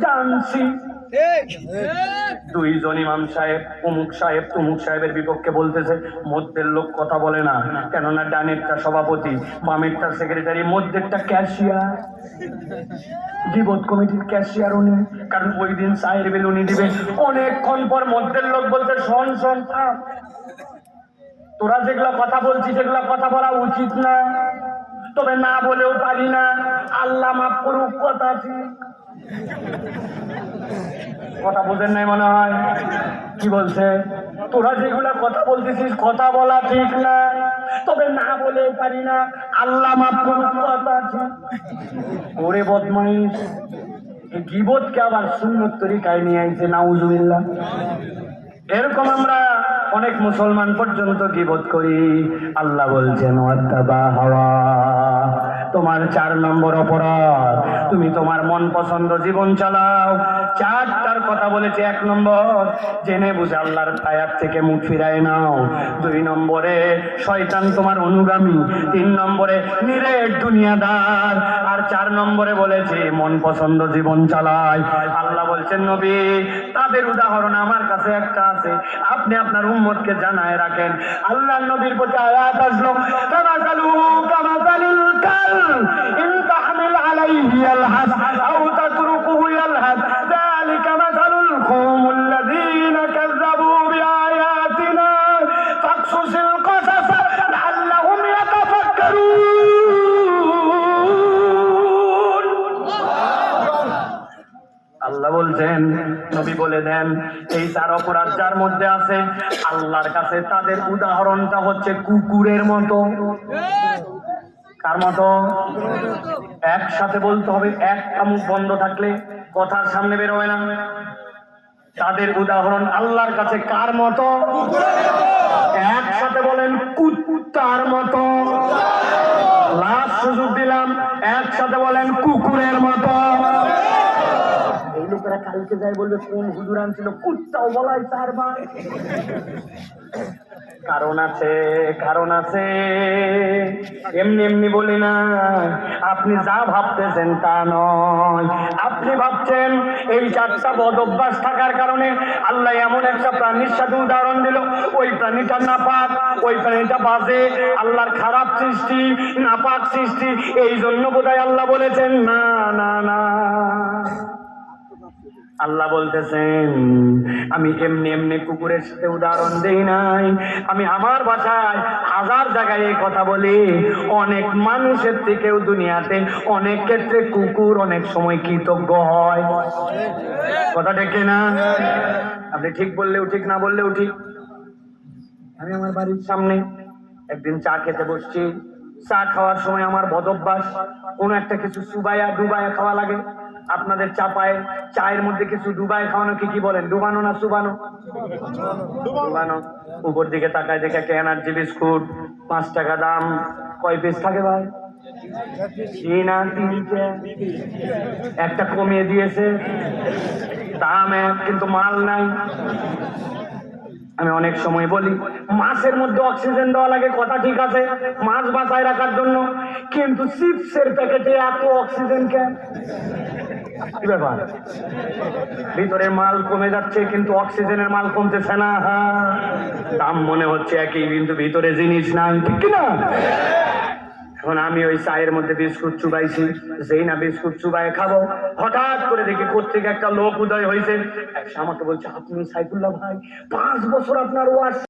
জানছি দুইজন ইমাম সাহেব অমুক সাহেব তমুক সাহেবের বিপক্ষে বলতেছে, মধ্যের লোক কথা বলে না, কেননা ডানেরটা সভাপতি, বামেরটা সেক্রেটারি, মধ্যেরটা ক্যাশিয়ার, গীবত কমিটির ক্যাশিয়ার উনি, কারণ ওই দিন সাহের বিল উনি দিবে। অনেকক্ষণ পর মধ্যের লোক বলতে, শোন শোন, তোরা যেগুলা কথা বলছিস যেগুলা কথা বলা উচিত না, তবে না বলেও পারি না, আল্লাহ মাফ করুক, কথা ঠিক। কথা বোঝেন নাই মনে হয়। কি বলছে? তোরা যেগুলা কথা বলতেছিস কথা বলা ঠিক না, তবে না বলেও পারি না, আল্লাহ মাফ করুক, কথা ঠিক। ওরে বদমাইশ, গীবতকে আবার সুন্নত তরিকায় নিয়ে আইছে, নাউজুবিল্লাহ। এরকম আমরা অনেক মুসলমান পর্যন্ত গীবত করি। আল্লাহ বলছেন ওয়াত্তাবা হাওয়া, তোমার 4 নম্বর অপরাধ, তুমি তোমার মন পছন্দ জীবন চালাও। 4টার কথা বলেছে। 1 নম্বর, জেনে বুঝে আল্লাহর আয়াত থেকে মুখ ফিরায় নাও। 2 নম্বরে, শয়তান তোমার অনুগামী। 3 নম্বরে, নিরেট দুনিয়াদার। আর 4 নম্বরে বলেছে মন পছন্দ জীবন চালায়। আল্লাহ বলছেন নবী, তাদের উদাহরণ আমার কাছে একটা আছে, আপনি আপনার উম্মতকে জানায় রাখেন। আল্লাহ নবীর প্রতি আয়াত আসলো, কামাসালু কামাসালিল কাল ইন তাহমিল আলাইহি আলহাস আও তাতরুকুহু ইয়ালহাস যালিকা মাসালুল কওমিল্লাযীনা কাযযাবু বিআয়াতিনা ফাকসুসিল কসাস লাআল্লাহুম ইয়াতাফাক্কারুন। আল্লাহ বলছেন নবী বলে দেন, এই 4 অপরাধ যার মধ্যে আছে, আল্লাহর কাছে তাদের উদাহরণটা হচ্ছে কুকুরের মতো। কার মতো? একসাথে বলতে হবে, একটা মুখ বন্ধ থাকলে কথার সামনে বেরোবে না। তাদের উদাহরণ আল্লাহর কাছে কার মতো? একসাথে বলেন, কুত্তার মতো। লাস্ট সুযোগ দিলাম, একসাথে বলেন, কুকুরের মতো। এই লোকেরা কালকে যাই বলবে কোন হুজুর আনছিল, কুত্তাও বলাই 4 বার। কারণ আছে, কারণ আছে, এমনি এমনি বলি না। আপনি যা ভাবতেছেন তা নয়। আপনি ভাবছেন এই 4টা বদ অভ্যাস থাকার কারণে আল্লাহ এমন একটা প্রাণীর সাথে উদাহরণ দিল, ওই প্রাণীটা নাপাক, ওই প্রাণীটা বাজে, আল্লাহর খারাপ সৃষ্টি, নাপাক সৃষ্টি, এই জন্য বোধহয় আল্লাহ বলেছেন। না না না, আল্লাহ বলতেছেন আমি এমনি এমনি কুকুরের সাথে উদাহরণ দেই নাই। আমি আমার ভাষায় 1000 জায়গায় এই কথা বলি। অনেক মানুষের থেকেও দুনিয়াতে অনেক ক্ষেত্রে কুকুর অনেক সময় কৃতজ্ঞ হয়। কথা ঠিক না? আপনি ঠিক বললেও ঠিক, না বললেও ঠিক। আমি আমার বাড়ির সামনে একদিন চা খেতে বসছি। চা খাওয়ার সময় আমার বদভ্যাস, কোনো একটা কিছু চুবাইয়া ডুবাইয়া খাওয়া লাগে। আপনাদের চাপায় চায়ের মধ্যে কিছু ডুবাই খাওয়ানো কি বলেন? ডুবানো না চুবানো? ডুবানো। উপর দিকে তাকায় দেখে একটা এনার্জি বিস্কুট, 5 টাকা দাম। কয় পিস থাকে ভাই? 3 একটা কমিয়ে দিয়েছে দাম, কিন্তু মাল নাই। আমি অনেক সময় বলি মাছের মধ্যে অক্সিজেন দেওয়া লাগে, কথা ঠিক আছে, মাছ বাঁচায় রাখার জন্য, কিন্তু চিপসের প্যাকেটে এত অক্সিজেন কেন? কি ব্যাপার? ভিতরের মাল কমে যাচ্ছে কিন্তু অক্সিজেনের মাল কমতেছে না। দাম মনে হচ্ছে একই, কিন্তু ভিতরে জিনিস নাই, ঠিক না? এখন আমি ওই চায়ের মধ্যে বিস্কুট চুবাইছি, যেই না বিস্কুট চুবাই খাবো, হঠাৎ করে দেখি কোত্থেকে একটা লোক উদয় হয়েছে। আমাকে বলছে, আপনি সাইফুল্লাহ ভাই, 5 বছর আপনার ওয়াজ